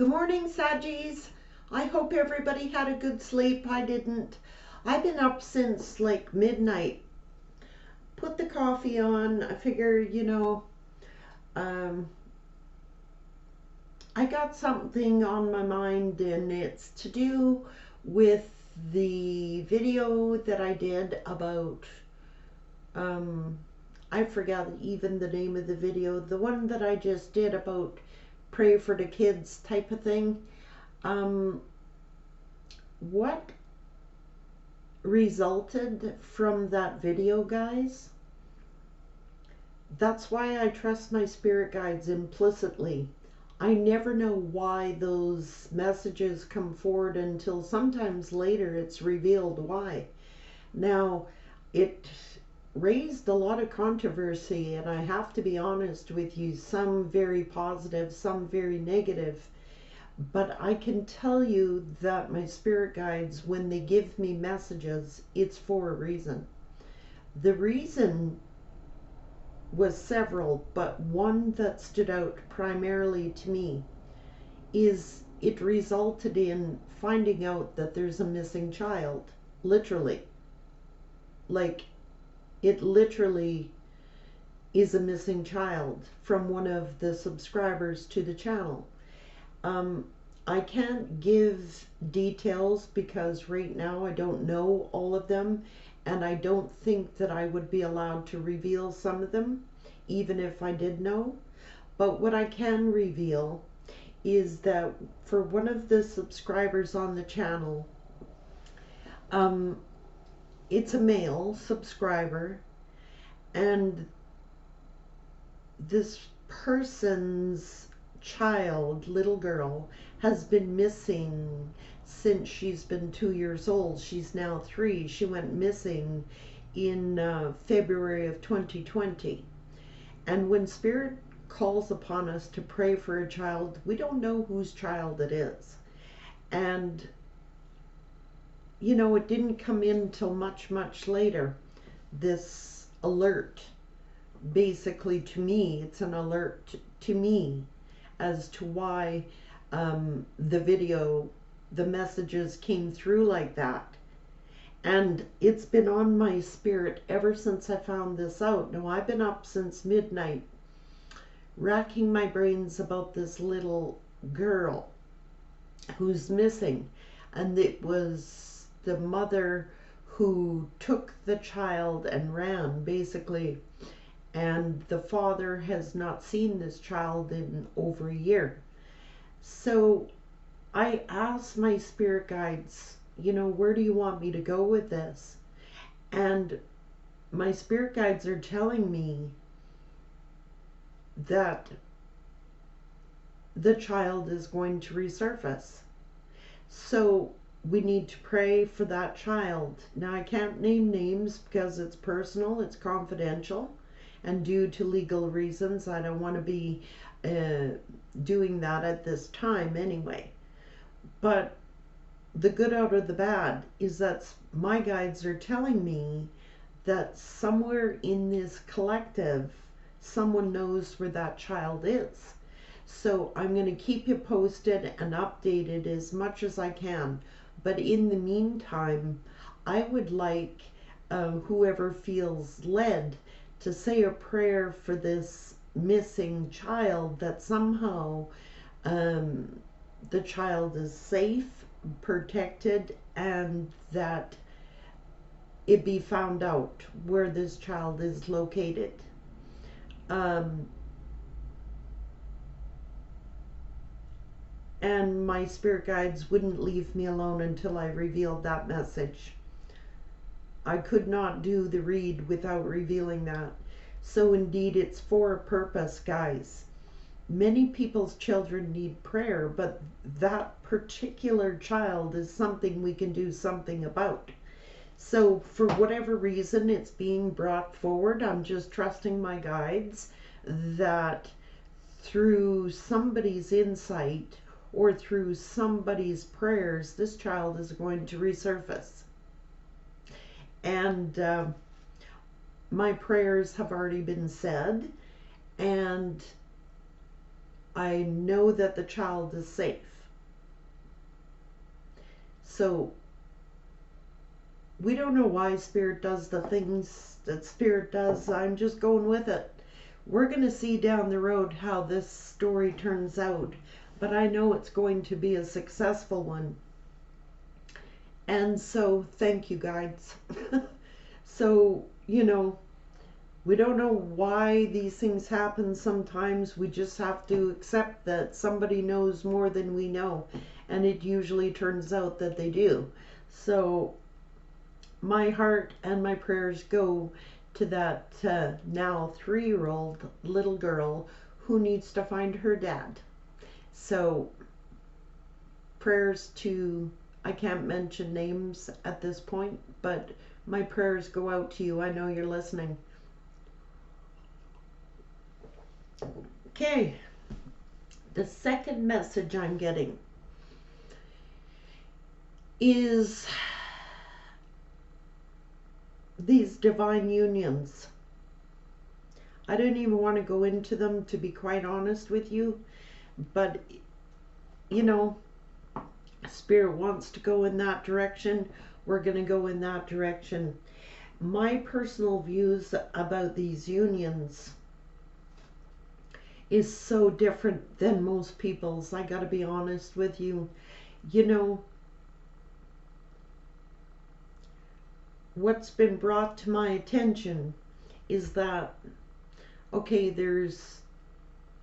Good morning, Saggies. I hope everybody had a good sleep. I didn't. I've been up since like midnight. Put the coffee on. I figure, um, I got something on my mind, and it's to do with the video that I did about, um, I forgot even the name of the video, the one that I just did about pray for the kids type of thing. Um, what resulted from that video, guys? That's why I trust my spirit guides implicitly. I never know why those messages come forward until sometimes later it's revealed why. Now, it raised a lot of controversy, and I have to be honest with you, some very positive, some very negative. But I can tell you that my spirit guides, when they give me messages, it's for a reason. The reason was several, but one that stood out primarily to me is it resulted in finding out that there's a missing child. Literally. Like, it literally is a missing child from one of the subscribers to the channel. I can't give details because right now I don't know all of them, and I don't think that I would be allowed to reveal some of them, even if I did know. But what I can reveal is that for one of the subscribers on the channel, um, it's a male subscriber, and this person's child, little girl, has been missing since she's been 2 years old. She's now 3. She went missing in February of 2020. And when Spirit calls upon us to pray for a child, we don't know whose child it is. And, it didn't come in till much, much later, this alert. Basically, to me, it's an alert to me as to why the messages came through like that. And it's been on my spirit ever since I found this out. Now, I've been up since midnight, racking my brains about this little girl who's missing. And it was the mother who took the child and ran, basically. And the father has not seen this child in over a year. So I asked my spirit guides, where do you want me to go with this? And my spirit guides are telling me that the child is going to resurface. So we need to pray for that child. Now, I can't name names because it's personal, it's confidential. And due to legal reasons, I don't want to be doing that at this time anyway. But the good out of the bad is that my guides are telling me that somewhere in this collective, someone knows where that child is. So I'm going to keep you posted and updated as much as I can. But in the meantime, I would like whoever feels led to say a prayer for this missing child, that somehow the child is safe, protected, and that it be found out where this child is located. And my spirit guides wouldn't leave me alone until I revealed that message. I could not do the read without revealing that. So indeed, it's for a purpose, guys. Many people's children need prayer, but that particular child is something we can do something about. So for whatever reason it's being brought forward, I'm just trusting my guides that through somebody's insight or through somebody's prayers, this child is going to resurface. And my prayers have already been said, and I know that the child is safe. So we don't know why Spirit does the things that Spirit does. I'm just going with it. We're going to see down the road how this story turns out, but I know it's going to be a successful one. And so, thank you, guides. So, we don't know why these things happen sometimes. We just have to accept that somebody knows more than we know, and it usually turns out that they do. So, my heart and my prayers go to that now 3-year-old little girl who needs to find her dad. So prayers to, I can't mention names at this point, but my prayers go out to you. I know you're listening. Okay, the second message I'm getting is these divine unions. I don't even want to go into them, to be quite honest with you, but Spirit wants to go in that direction. We're going to go in that direction. My personal views about these unions is so different than most people's. I got to be honest with you. What's been brought to my attention is that, okay, there's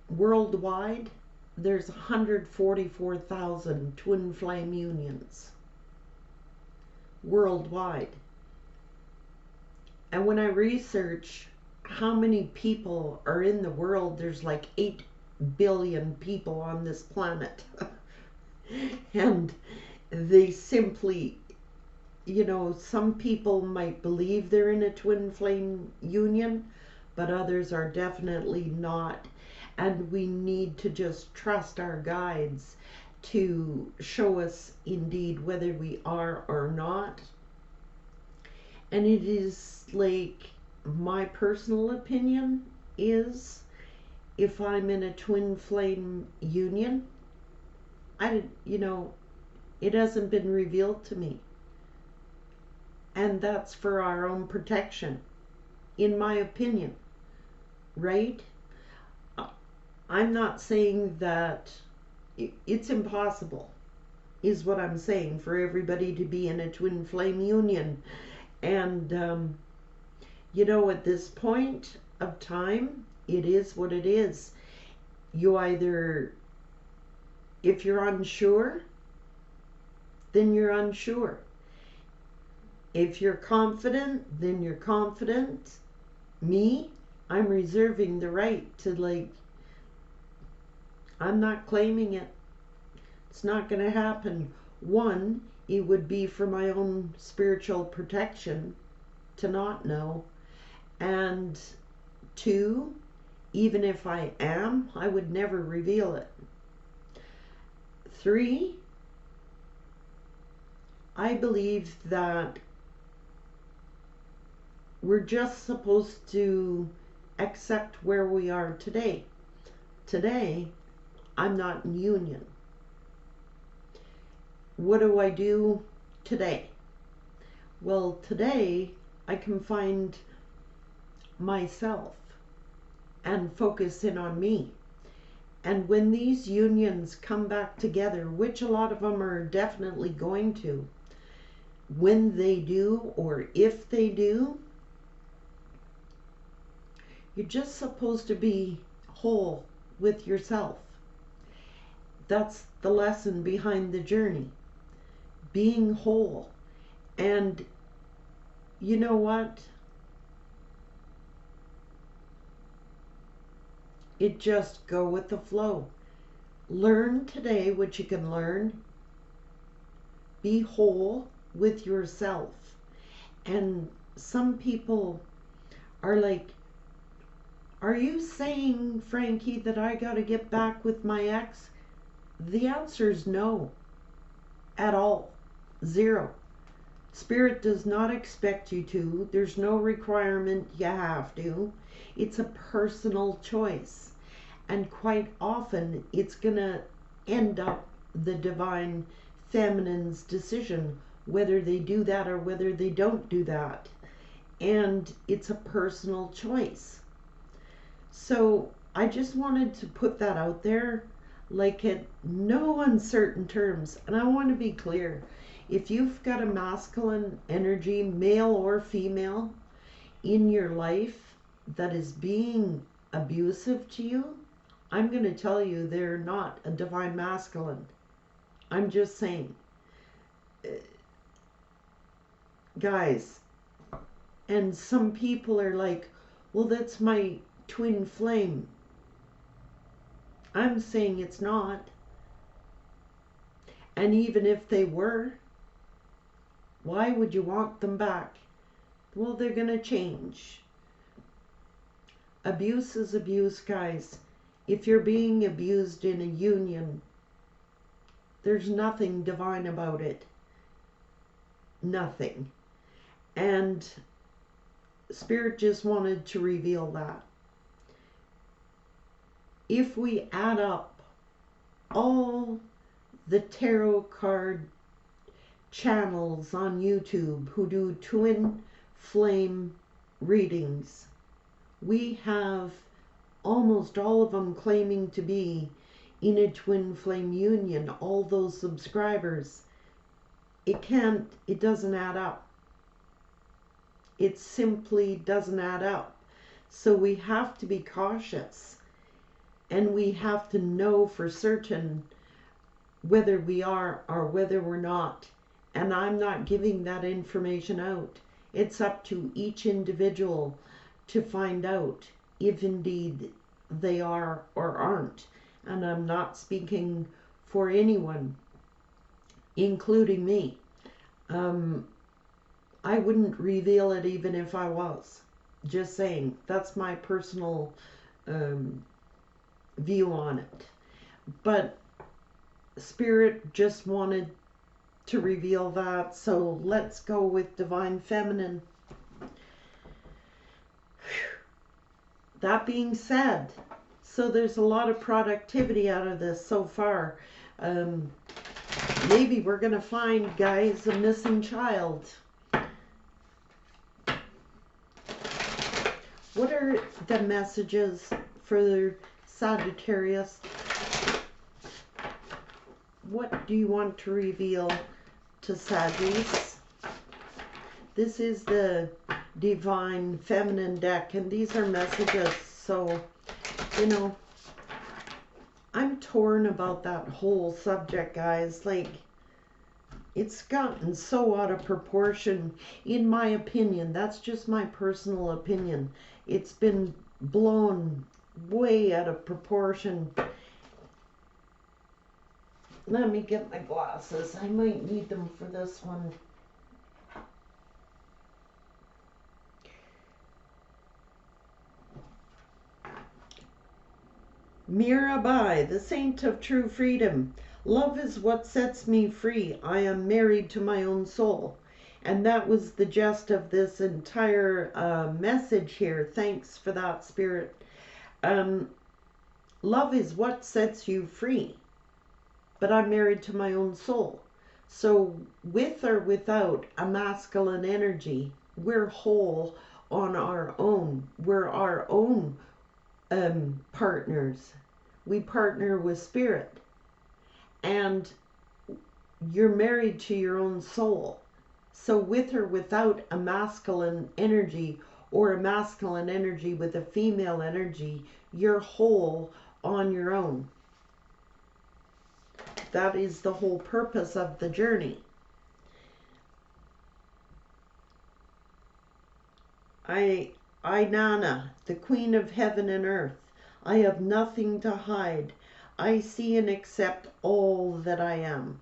worldwide, there's 144,000 twin flame unions worldwide. And when I research how many people are in the world, there's like 8 billion people on this planet. And they simply, some people might believe they're in a twin flame union, but others are definitely not. And we need to just trust our guides to show us indeed whether we are or not. And it is like, my personal opinion is, if I'm in a twin flame union, it hasn't been revealed to me. And that's for our own protection, in my opinion, right? I'm not saying that it's impossible, is what I'm saying, for everybody to be in a twin flame union. And, at this point of time, it is what it is. You either, if you're unsure, then you're unsure. If you're confident, then you're confident. Me, I'm reserving the right to, I'm not claiming it. It's not going to happen. One, it would be for my own spiritual protection to not know. And 2, even if I am, I would never reveal it. 3, I believe that we're just supposed to accept where we are today. Today, I'm not in union. What do I do today? Well, today I can find myself and focus in on me. And when these unions come back together, which a lot of them are definitely going to, when they do, or if they do, you're just supposed to be whole with yourself. That's the lesson behind the journey. Being whole. And you know what? It just go with the flow. Learn today what you can learn. Be whole with yourself. And some people are like, are you saying, Frankie, that I got to get back with my ex? The answer is no. At all. 0. Spirit does not expect you to. There's no requirement you have to. It's a personal choice. And quite often it's going to end up the divine feminine's decision whether they do that or whether they don't do that. And it's a personal choice. So I just wanted to put that out there, like in no uncertain terms. And I want to be clear. If you've got a masculine energy, male or female, in your life that is being abusive to you, I'm going to tell you they're not a divine masculine. I'm just saying. Guys, and some people are like, well, that's my twin flame. I'm saying it's not. And even if they were, why would you want them back? Well, they're going to change. Abuse is abuse, guys. If you're being abused in a union, there's nothing divine about it. Nothing. And Spirit just wanted to reveal that. If we add up all the tarot card channels on YouTube who do twin flame readings, we have almost all of them claiming to be in a twin flame union, all those subscribers. It doesn't add up. It simply doesn't add up. So we have to be cautious, and we have to know for certain whether we are or whether we're not. And I'm not giving that information out. It's up to each individual to find out if indeed they are or aren't. And I'm not speaking for anyone, including me. I wouldn't reveal it even if I was. Just saying, that's my personal view on it. But Spirit just wanted to reveal that, so let's go with Divine Feminine. That being said, so there's a lot of productivity out of this so far. Maybe we're going to find, guys, a missing child. What are the messages for Sagittarius? What do you want to reveal to Saggies? This is the Divine Feminine deck, and these are messages. So, you know, I'm torn about that whole subject, guys. Like, it's gotten so out of proportion, in my opinion. That's just my personal opinion. It's been blown way out of proportion. Let me get my glasses. I might need them for this one. Mirabai, the saint of true freedom. Love is what sets me free. I am married to my own soul. And that was the gist of this entire message here. Thanks for that, Spirit. Love is what sets you free. But I'm married to my own soul. So with or without a masculine energy, we're whole on our own. We're our own partners. We partner with Spirit. And you're married to your own soul. So with or without a masculine energy, or a masculine energy with a female energy, you're whole on your own. That is the whole purpose of the journey. Nana, the Queen of Heaven and Earth. I have nothing to hide. I see and accept all that I am.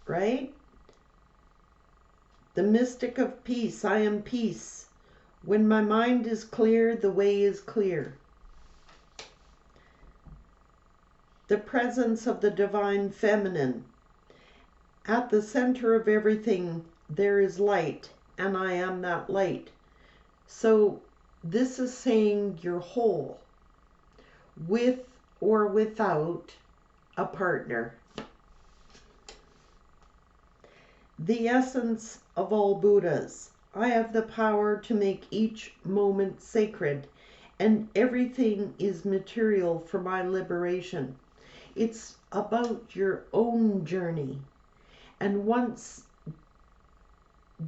Right? The mystic of peace. I am peace. When my mind is clear, the way is clear. The presence of the Divine Feminine. At the center of everything, there is light, and I am that light. So this is saying you're whole. with or without a partner. The essence of all Buddhas. I have the power to make each moment sacred, and everything is material for my liberation. It's about your own journey. And once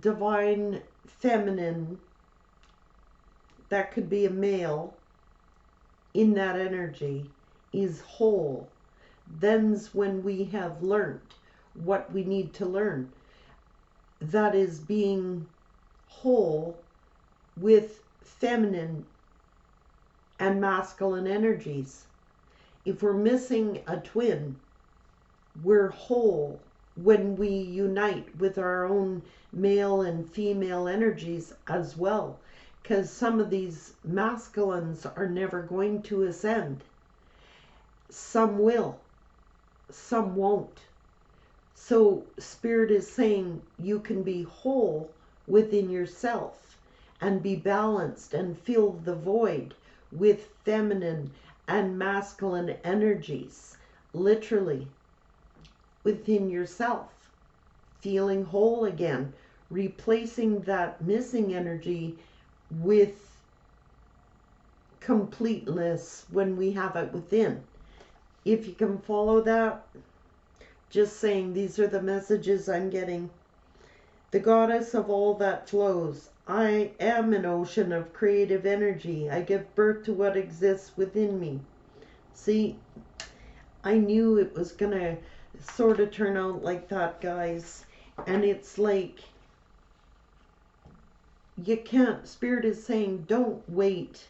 divine feminine, that could be a male, in that energy is whole, then's when we have learnt what we need to learn. That is being whole with feminine and masculine energies. If we're missing a twin, we're whole when we unite with our own male and female energies as well, because some of these masculines are never going to ascend. Some will, some won't. So Spirit is saying you can be whole within yourself and be balanced and fill the void with feminine and masculine energies, literally within yourself, feeling whole again, replacing that missing energy with completeness when we have it within. If you can follow that, just saying these are the messages I'm getting. The goddess of all that flows. I am an ocean of creative energy. I give birth to what exists within me. See, I knew it was going to sort of turn out like that, guys. And it's like, you can't, Spirit is saying, don't wait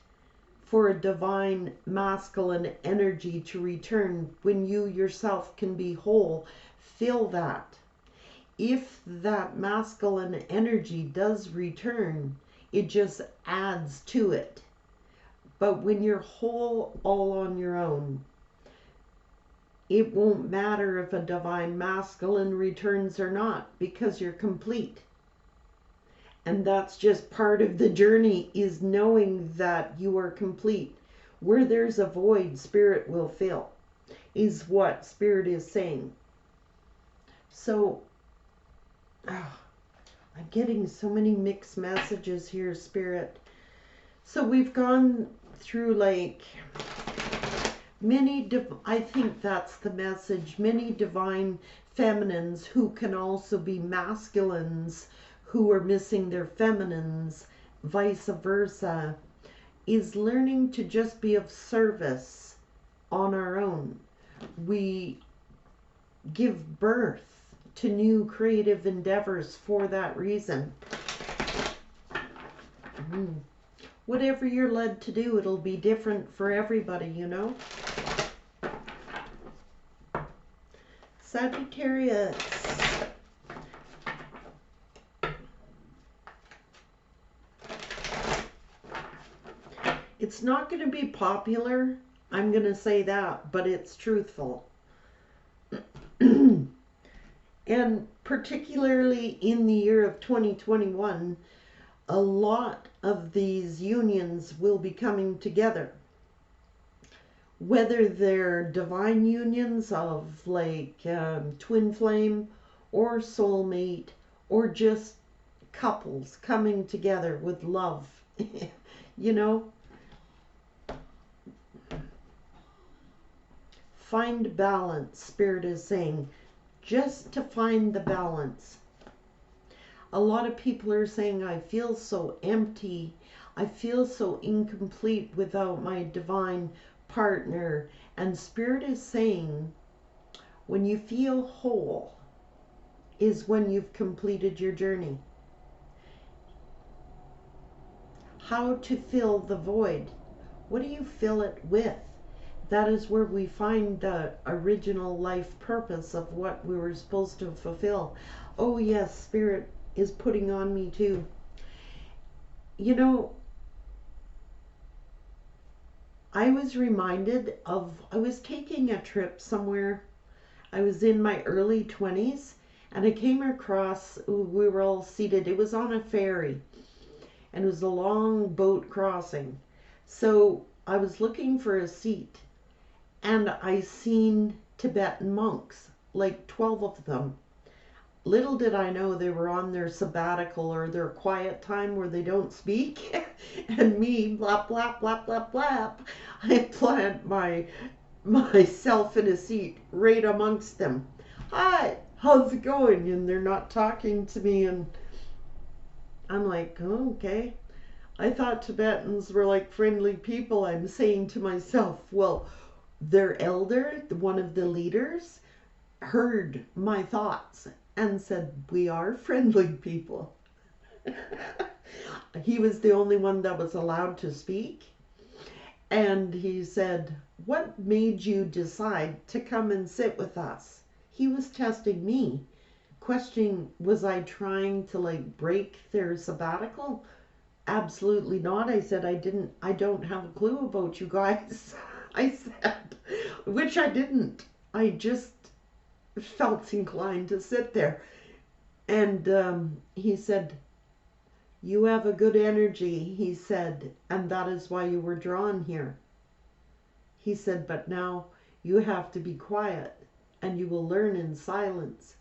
for a divine masculine energy to return when you yourself can be whole. Feel that. If that masculine energy does return, it just adds to it. But when you're whole all on your own, it won't matter if a divine masculine returns or not, because you're complete. And that's just part of the journey, is knowing that you are complete. Where there's a void, Spirit will fill, is what Spirit is saying. So, I'm getting so many mixed messages here, Spirit. So we've gone through like many, I think that's the message, many divine feminines who can also be masculines who are missing their feminines, vice versa, is learning to just be of service on our own. We give birth to new creative endeavors for that reason. Whatever you're led to do, it'll be different for everybody, you know. Sagittarius. It's not going to be popular, I'm going to say that, but it's truthful. And particularly in the year of 2021, a lot of these unions will be coming together. Whether they're divine unions of like twin flame or soulmate, or just couples coming together with love, you know. Find balance, Spirit is saying. Just to find the balance. A lot of people are saying, I feel so empty. I feel so incomplete without my divine partner. And Spirit is saying, when you feel whole is when you've completed your journey. How to fill the void. What do you fill it with? That is where we find the original life purpose of what we were supposed to fulfill. Oh yes, Spirit is putting on me too. You know, I was reminded of, I was taking a trip somewhere. I was in my early 20s and I came across, we were all seated, it was on a ferry and it was a long boat crossing. So I was looking for a seat and I seen Tibetan monks, like 12 of them. Little did I know they were on their sabbatical or their quiet time where they don't speak. And me, blah, blah, blah, blah, blah. I plant myself in a seat right amongst them. Hi, how's it going? And they're not talking to me. And I'm like, oh, okay. I thought Tibetans were like friendly people. I'm saying to myself, well, their elder, one of the leaders, heard my thoughts and said, we are friendly people. He was the only one that was allowed to speak. And he said, what made you decide to come and sit with us? He was testing me, questioning, was I trying to like break their sabbatical? Absolutely not. I said, I don't have a clue about you guys. I said, which I didn't. I just felt inclined to sit there. And he said, you have a good energy, he said, and that is why you were drawn here. He said, but now you have to be quiet and you will learn in silence.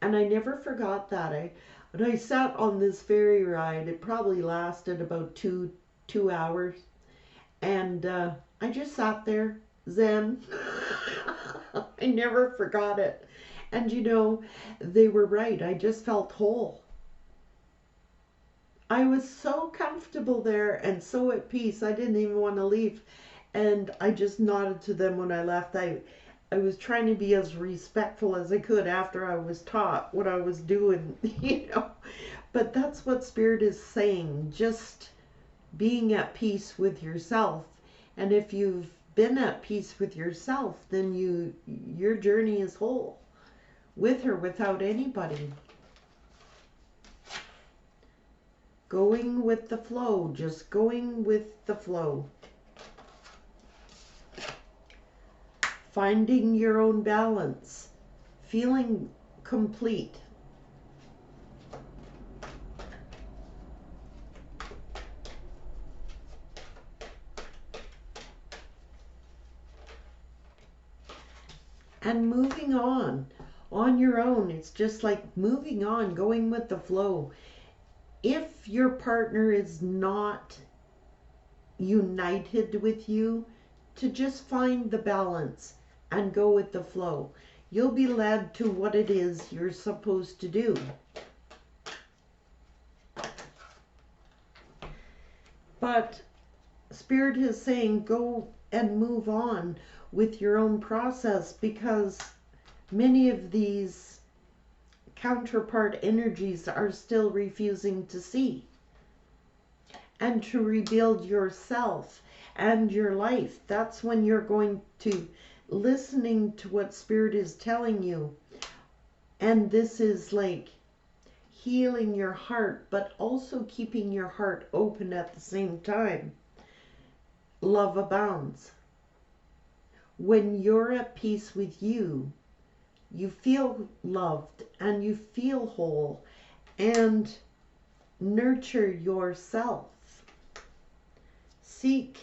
And I never forgot that. I sat on this ferry ride. It probably lasted about two hours. And I just sat there, zen. I never forgot it. And you know, they were right. I just felt whole. I was so comfortable there and so at peace. I didn't even want to leave. And I just nodded to them when I left. I was trying to be as respectful as I could after I was taught what I was doing, you know. But that's what Spirit is saying, just being at peace with yourself. And if you've been at peace with yourself, then your journey is whole, with or without anybody. Going with the flow, just going with the flow. Finding your own balance, feeling complete. And moving on your own. It's just like moving on, going with the flow. If your partner is not united with you, to just find the balance and go with the flow. You'll be led to what it is you're supposed to do. But Spirit is saying go and move on with your own process, because many of these counterpart energies are still refusing to see and to rebuild yourself and your life. That's when you're going to listening to what Spirit is telling you. And this is like healing your heart, but also keeping your heart open at the same time. Love abounds. When you're at peace with you, you feel loved and you feel whole, and nurture yourself. Seek,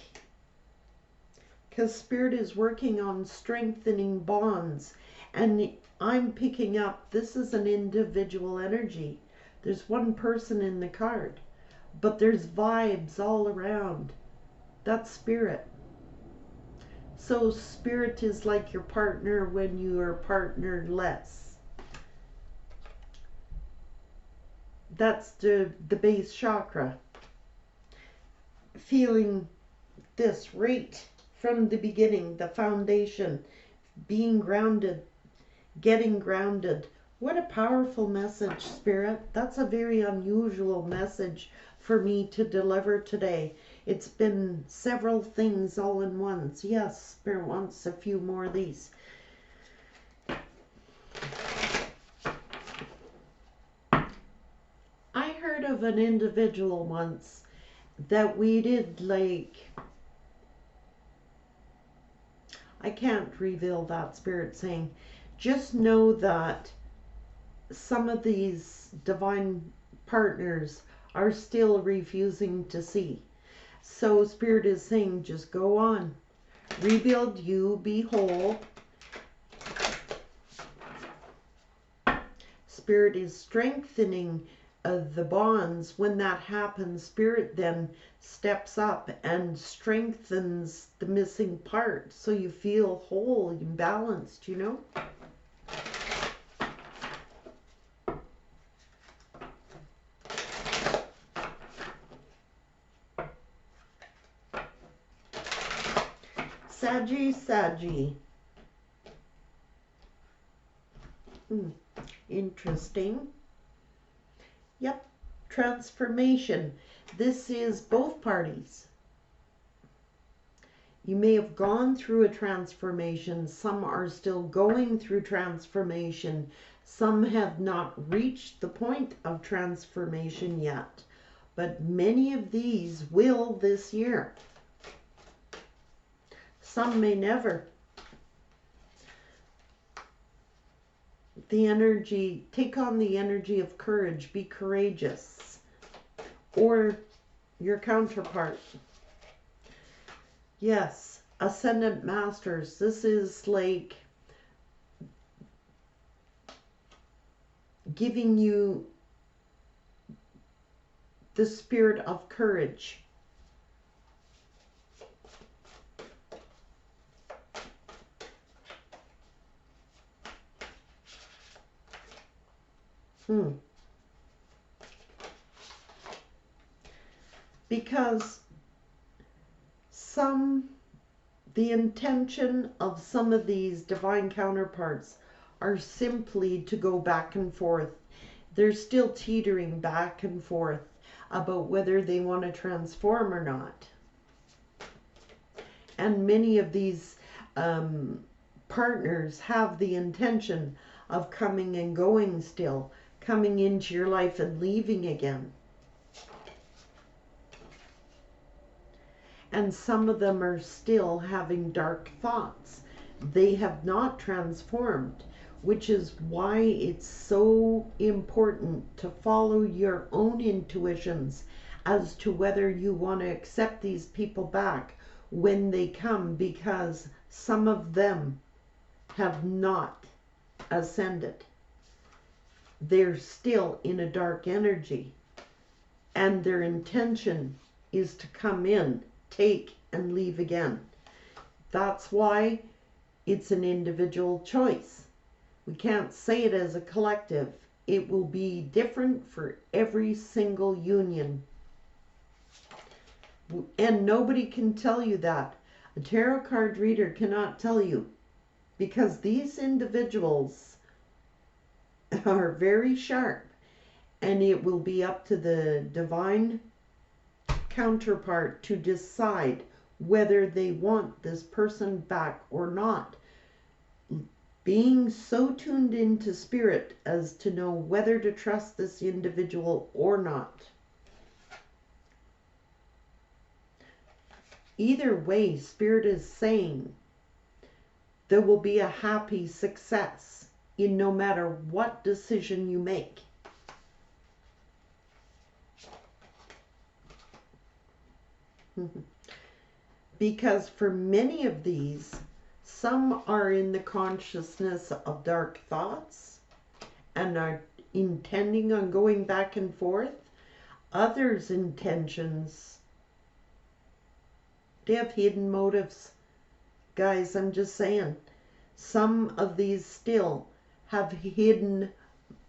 because Spirit is working on strengthening bonds. And I'm picking up, this is an individual energy. There's one person in the card, but there's vibes all around. That's Spirit. So Spirit is like your partner when you are partnerless. That's the base chakra. Feeling this right from the beginning, the foundation, being grounded, getting grounded. What a powerful message, Spirit. That's a very unusual message for me to deliver today. It's been several things all in once. Yes, Spirit wants a few more of these. I heard of an individual once that we did like, I can't reveal that, Spirit saying, just know that some of these divine partners are still refusing to see. So Spirit is saying, just go on. Rebuild you, be whole. Spirit is strengthening the bonds. When that happens, Spirit then steps up and strengthens the missing part, so you feel whole and balanced, you know? Saggy. Interesting. Yep, transformation. This is both parties. You may have gone through a transformation. Some are still going through transformation. Some have not reached the point of transformation yet. But many of these will this year. Some may never. The energy, take on the energy of courage, be courageous, or your counterpart. Yes, Ascendant Masters, this is like giving you the spirit of courage. Because the intention of some of these divine counterparts are simply to go back and forth. They're still teetering back and forth about whether they want to transform or not. And many of these partners have the intention of coming and going still, coming into your life and leaving again. And some of them are still having dark thoughts. They have not transformed, which is why it's so important to follow your own intuitions as to whether you want to accept these people back when they come, because some of them have not ascended. They're still in a dark energy, and their intention is to come in, take, and leave again. That's why it's an individual choice. We can't say it as a collective. It will be different for every single union. And nobody can tell you that. A tarot card reader cannot tell you, because these individuals are very sharp, and it will be up to the divine counterpart to decide whether they want this person back or not. Being so tuned into spirit as to know whether to trust this individual or not. Either way, spirit is saying there will be a happy success in no matter what decision you make. Because for many of these, some are in the consciousness of dark thoughts and are intending on going back and forth. Others' intentions, they have hidden motives. Guys, I'm just saying, some of these still have hidden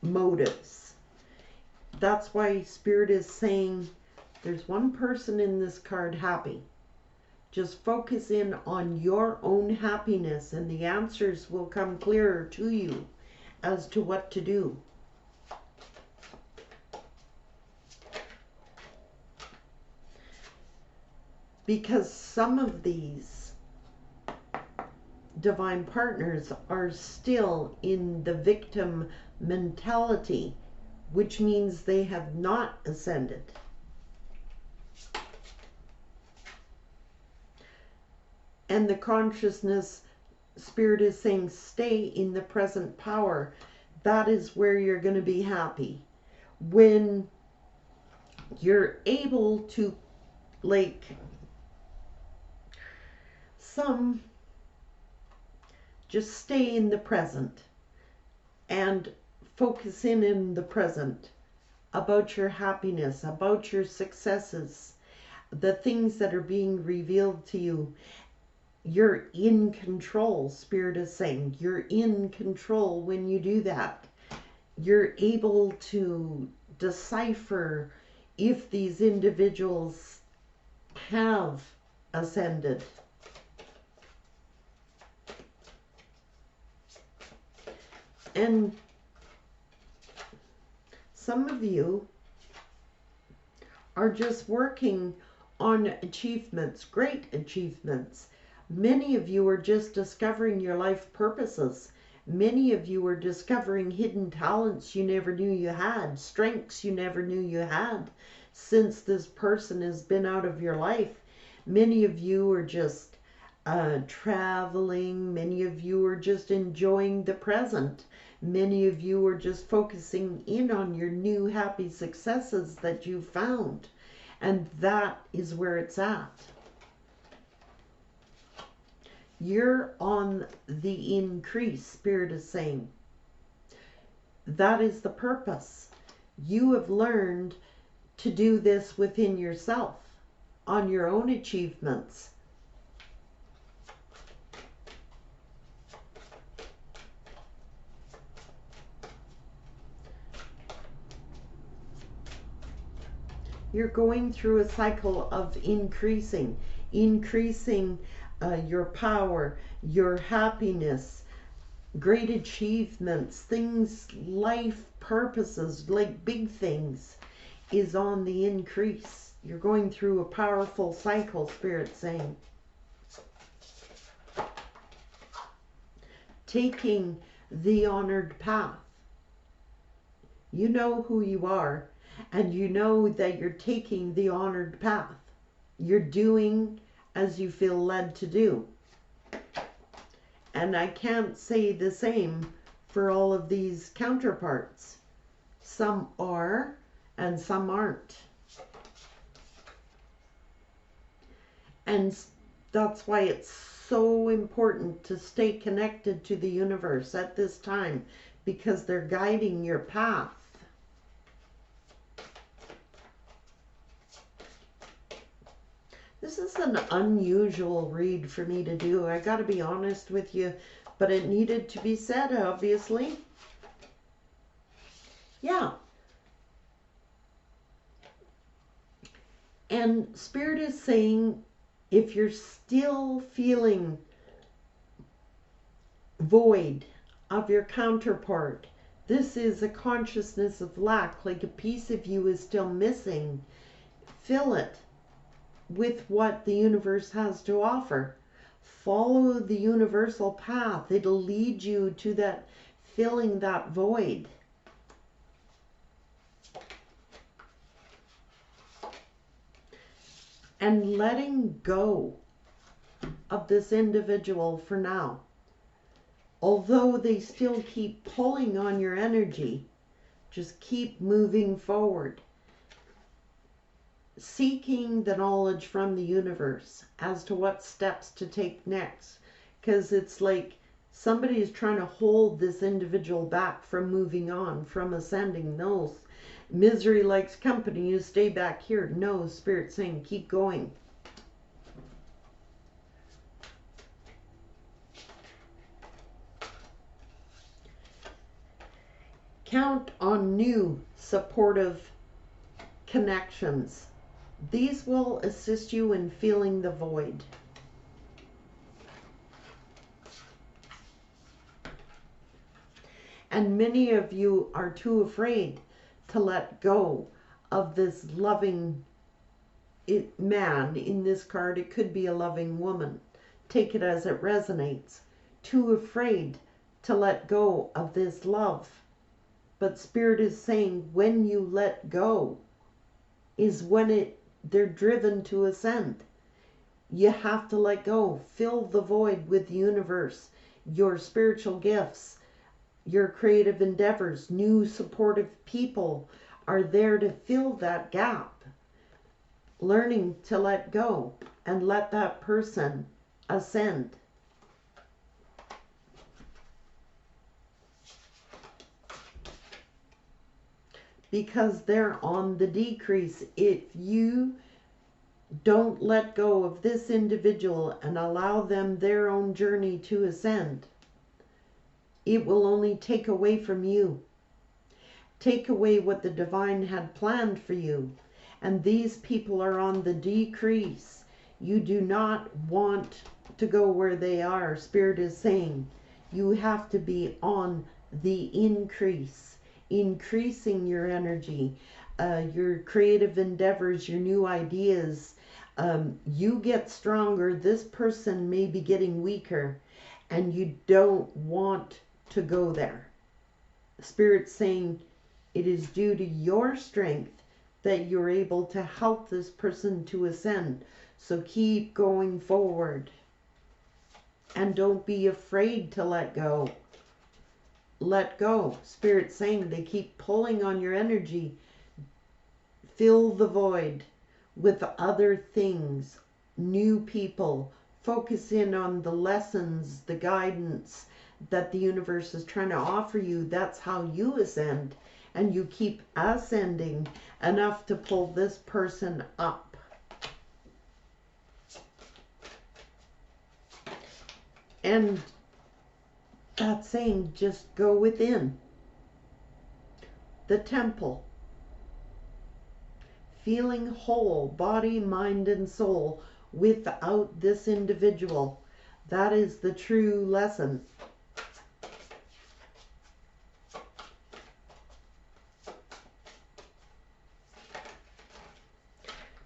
motives. That's why Spirit is saying there's one person in this card happy. Just focus in on your own happiness, and the answers will come clearer to you as to what to do. Because some of these divine partners are still in the victim mentality, which means they have not ascended. And the consciousness, Spirit is saying, stay in the present power. That is where you're going to be happy. When you're able to, like, some just stay in the present and focus in the present about your happiness, about your successes, the things that are being revealed to you. You're in control, Spirit is saying. You're in control when you do that. You're able to decipher if these individuals have ascended. And some of you are just working on achievements, great achievements. Many of you are just discovering your life purposes. Many of you are discovering hidden talents you never knew you had, strengths you never knew you had since this person has been out of your life. Many of you are just traveling. Many of you are just enjoying the present. Many of you are just focusing in on your new happy successes that you found. And that is where it's at. You're on the increase, Spirit is saying. That is the purpose. You have learned to do this within yourself, on your own achievements. You're going through a cycle of increasing your power, your happiness, great achievements, things, life purposes, like big things, is on the increase. You're going through a powerful cycle, Spirit saying. Taking the honored path. You know who you are. And you know that you're taking the honored path. You're doing as you feel led to do. And I can't say the same for all of these counterparts. Some are and some aren't. And that's why it's so important to stay connected to the universe at this time, because they're guiding your path. This is an unusual read for me to do. I got to be honest with you, but it needed to be said, obviously. Yeah. And Spirit is saying, if you're still feeling void of your counterpart, this is a consciousness of lack, like a piece of you is still missing. Fill it with what the universe has to offer. Follow the universal path. It'll lead you to that, filling that void. And letting go of this individual for now. Although they still keep pulling on your energy, just keep moving forward. Seeking the knowledge from the universe as to what steps to take next. Because it's like somebody is trying to hold this individual back from moving on, from ascending. No, misery likes company. You stay back here. No, Spirit saying keep going. Count on new supportive connections. These will assist you in feeling the void. And many of you are too afraid to let go of this loving man. In this card, it could be a loving woman. Take it as it resonates. Too afraid to let go of this love. But Spirit is saying when you let go is when they're driven to ascend. You have to let go. Fill the void with the universe, your spiritual gifts, your creative endeavors. New supportive people are there to fill that gap. Learning to let go and let that person ascend. Because they're on the decrease. If you don't let go of this individual and allow them their own journey to ascend, it will only take away from you. Take away what the divine had planned for you. And these people are on the decrease. You do not want to go where they are. Spirit is saying you have to be on the increase, increasing your energy, your creative endeavors, your new ideas. You get stronger. This person may be getting weaker, and you don't want to go there. Spirit's saying it is due to your strength that you're able to help this person to ascend. So keep going forward. And don't be afraid to let go. Let go. Spirit's saying they keep pulling on your energy. Fill the void with other things, new people. Focus in on the lessons, the guidance that the universe is trying to offer you. That's how you ascend. And you keep ascending enough to pull this person up. And that's saying just go within the temple, feeling whole, body, mind, and soul without this individual. That is the true lesson.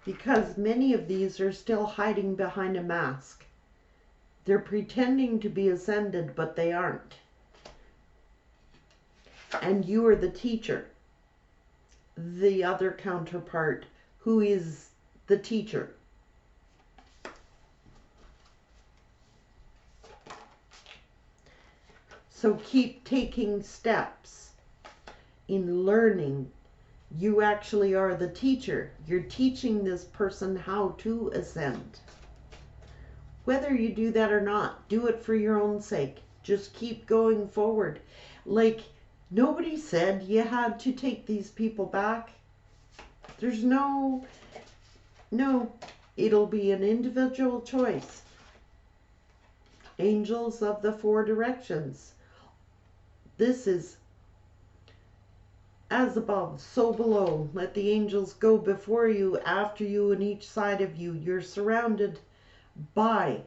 Because many of these are still hiding behind a mask. They're pretending to be ascended, but they aren't. And you are the teacher, the other counterpart, who is the teacher. So keep taking steps in learning. You actually are the teacher. You're teaching this person how to ascend. Whether you do that or not, do it for your own sake. Just keep going forward. Like, nobody said you had to take these people back. There's no, it'll be an individual choice. Angels of the four directions. This is as above, so below. Let the angels go before you, after you, and each side of you. You're surrounded by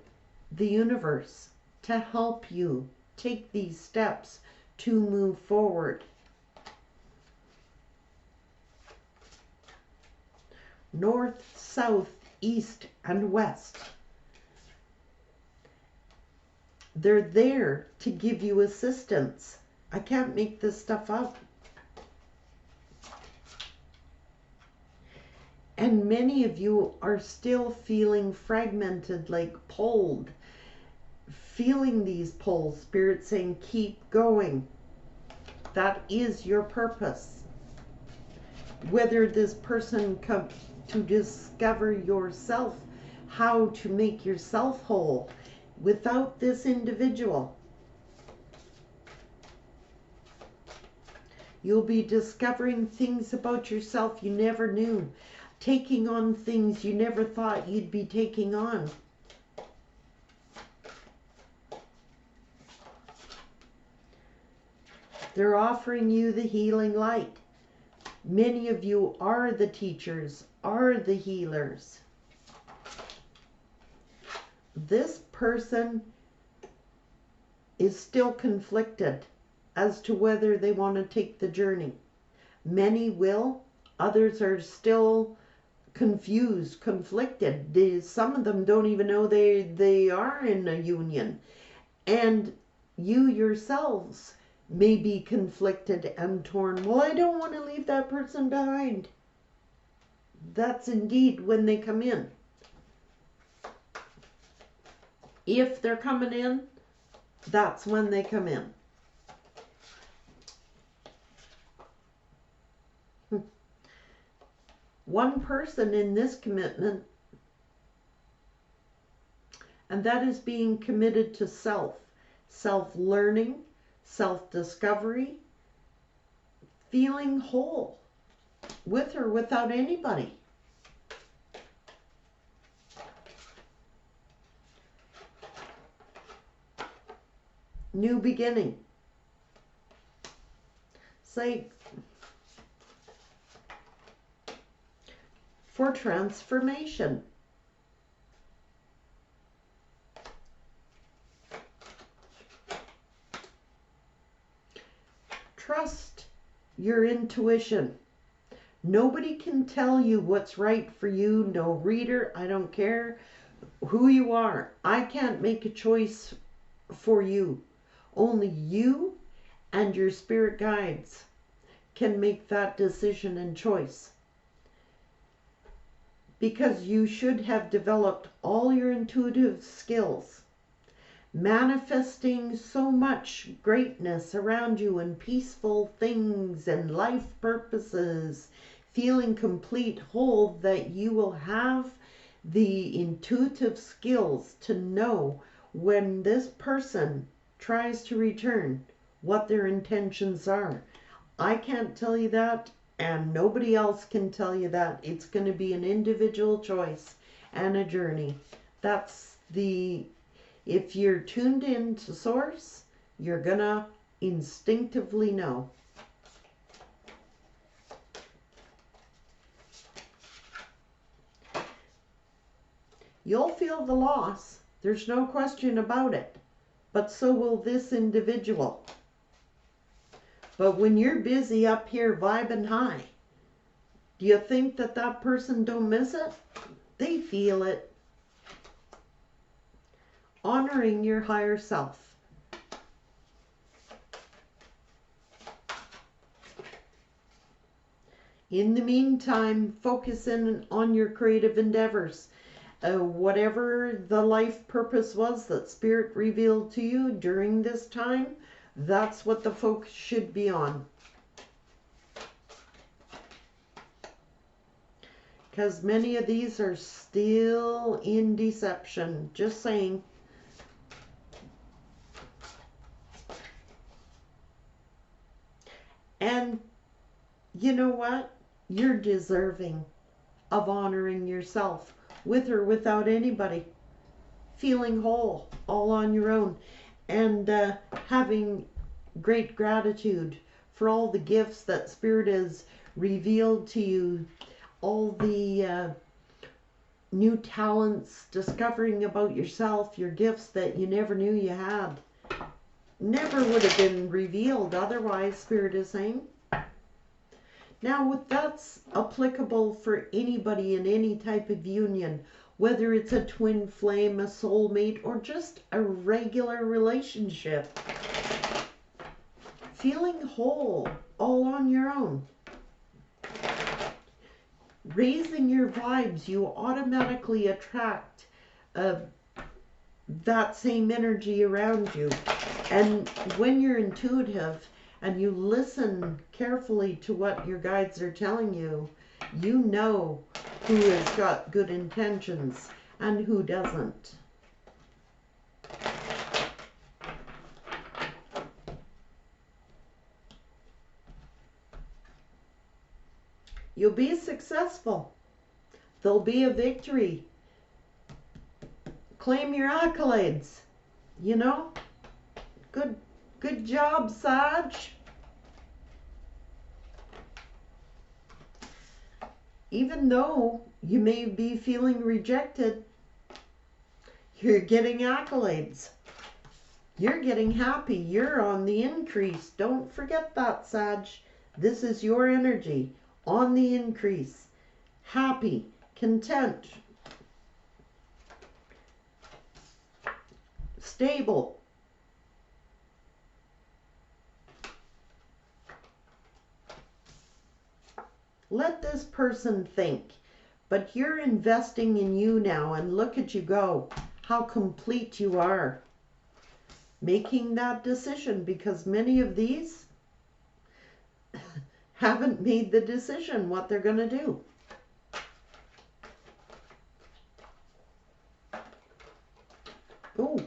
the universe to help you take these steps to move forward. North, south, east, and west. They're there to give you assistance. I can't make this stuff up. And many of you are still feeling fragmented, like pulled. Feeling these pulls. Spirit saying, keep going. That is your purpose. Whether this person comes to discover yourself, how to make yourself whole without this individual. You'll be discovering things about yourself you never knew. Taking on things you never thought you'd be taking on. They're offering you the healing light. Many of you are the teachers, are the healers. This person is still conflicted as to whether they want to take the journey. Many will, others are still confused, conflicted. Some of them don't even know they are in a union. And you yourselves may be conflicted and torn. Well, I don't want to leave that person behind. That's indeed when they come in. If they're coming in, that's when they come in. One person in this commitment, and And that is being committed to self, self-learning, self-discovery, feeling whole, with or without anybody. New beginning. Say, for transformation. Trust your intuition. Nobody can tell you what's right for you. No reader, I don't care who you are. I can't make a choice for you. Only you and your spirit guides can make that decision and choice. Because you should have developed all your intuitive skills, manifesting so much greatness around you and peaceful things and life purposes, feeling complete whole, that you will have the intuitive skills to know when this person tries to return, what their intentions are. I can't tell you that, and nobody else can tell you that. It's going to be an individual choice and a journey. That's the, if you're tuned in to Source, you're going to instinctively know. You'll feel the loss. There's no question about it. But so will this individual. But when you're busy up here vibing high, do you think that that person don't miss it? They feel it. Honoring your higher self. In the meantime, focus in on your creative endeavors. Whatever the life purpose was that Spirit revealed to you during this time, that's what the focus should be on. Because many of these are still in deception. Just saying. And you know what? You're deserving of honoring yourself, with or without anybody. Feeling whole, all on your own. And having great gratitude for all the gifts that Spirit has revealed to you. All the new talents, discovering about yourself, your gifts that you never knew you had. Never would have been revealed otherwise, Spirit is saying. Now, that's applicable for anybody in any type of union, whether it's a twin flame, a soulmate, or just a regular relationship. Feeling whole, all on your own. Raising your vibes, you automatically attract that same energy around you. And when you're intuitive and you listen carefully to what your guides are telling you, you know who has got good intentions and who doesn't. You'll be successful. There'll be a victory. Claim your accolades. You know? Good job, Sag. Even though you may be feeling rejected, you're getting accolades. You're getting happy. You're on the increase. Don't forget that, Sag. This is your energy. On the increase. Happy. Content. Stable. Let this person think, but you're investing in you now, and look at you go, how complete you are. Making that decision, because many of these haven't made the decision what they're going to do. Oh,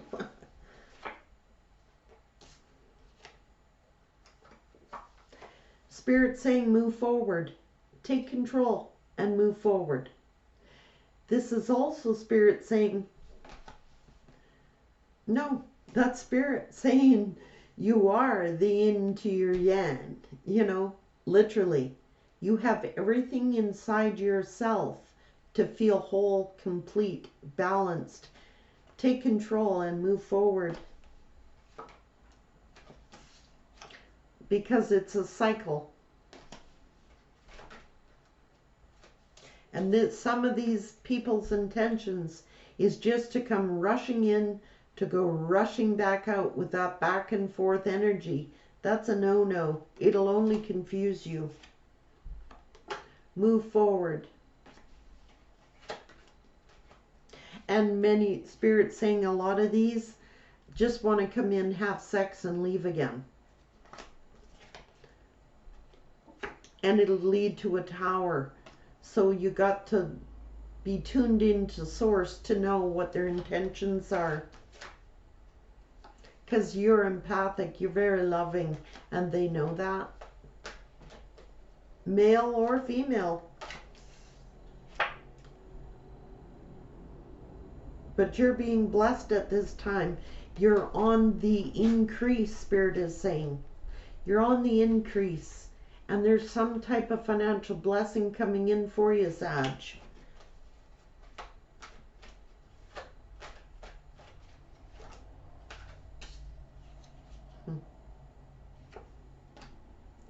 Spirit saying move forward. Take control and move forward. This is also Spirit saying, no, that's Spirit saying you are the yin to your yang. You know, literally. You have everything inside yourself to feel whole, complete, balanced. Take control and move forward. Because it's a cycle. And this, some of these people's intentions is just to come rushing in, to go rushing back out with that back and forth energy. That's a no-no. It'll only confuse you. Move forward. And many spirits saying a lot of these just want to come in, have sex, and leave again. And it'll lead to a tower. So you got to be tuned into source to know what their intentions are. Because you're empathic, you're very loving, and they know that. Male or female. But you're being blessed at this time. You're on the increase, Spirit is saying. You're on the increase. And there's some type of financial blessing coming in for you, Sag.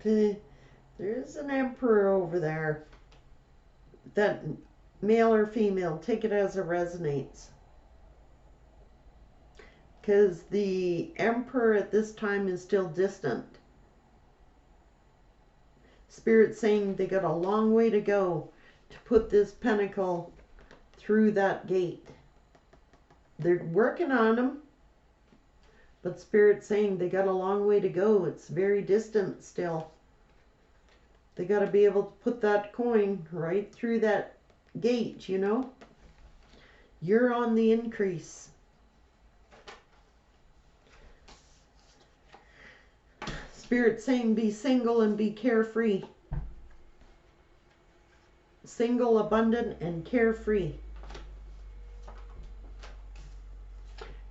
There's an emperor over there. That male or female, take it as it resonates. Because the emperor at this time is still distant. Spirit saying they got a long way to go to put this pentacle through that gate. They're working on them, but Spirit saying they got a long way to go. It's very distant still. They got to be able to put that coin right through that gate, you know. You're on the increase. Spirit saying be single and be carefree. Single, abundant, and carefree.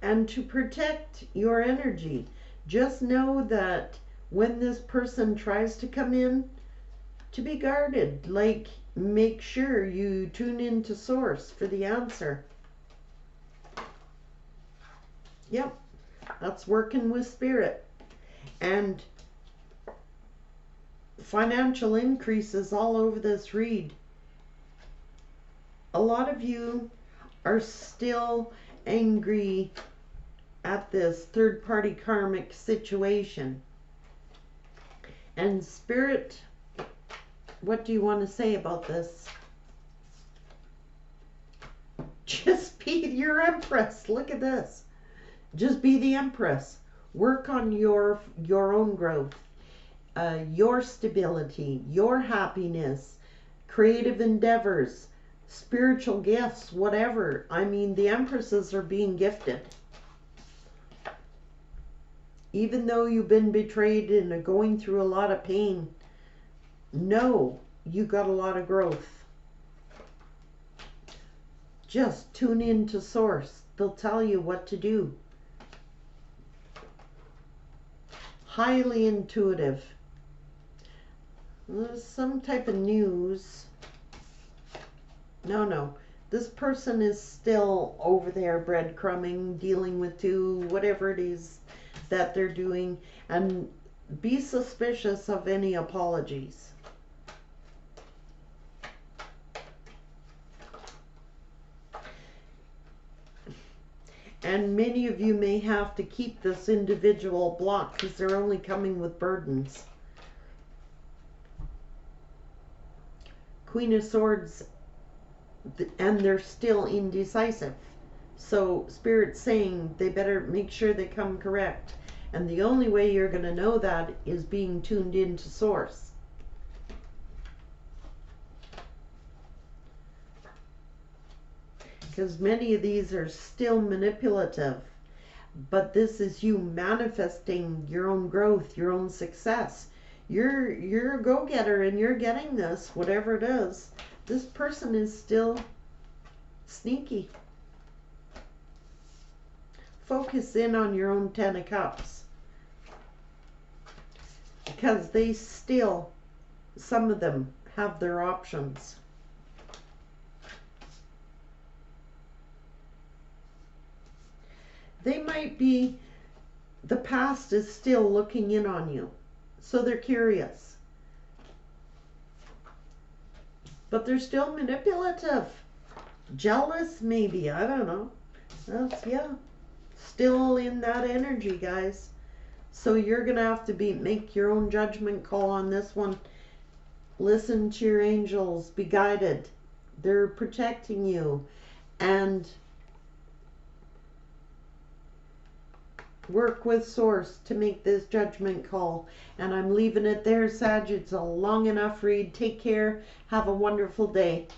And to protect your energy, just know that when this person tries to come in, to be guarded. Like, make sure you tune into source for the answer. Yep, that's working with Spirit. And financial increases all over this read. A lot of you are still angry at this third-party karmic situation. And Spirit, what do you want to say about this? Just be your Empress. Look at this. Just be the Empress. Work on your own growth, your stability, your happiness, creative endeavors, spiritual gifts, whatever. I mean, the Empresses are being gifted. Even though you've been betrayed and are going through a lot of pain, know you got a lot of growth. Just tune in to source. They'll tell you what to do. Highly intuitive. There's some type of news. No. This person is still over there breadcrumbing, dealing with whatever it is that they're doing. And be suspicious of any apologies. And many of you may have to keep this individual blocked because they're only coming with burdens. Queen of Swords, and they're still indecisive. So Spirit's saying they better make sure they come correct. And the only way you're going to know that is being tuned into source. Because many of these are still manipulative. but this is you manifesting your own growth, your own success. You're a go-getter and you're getting this, whatever it is. This person is still sneaky. Focus in on your own Ten of Cups, because they still, some of them, have their options. They might be, the past is still looking in on you, so they're curious. But they're still manipulative. Jealous, maybe, I don't know. That's, yeah, still in that energy, guys. So you're going to have to make your own judgment call on this one. Listen to your angels, be guided. They're protecting you. And work with Source to make this judgment call. And I'm leaving it there, Sag. It's a long enough read. Take care. Have a wonderful day.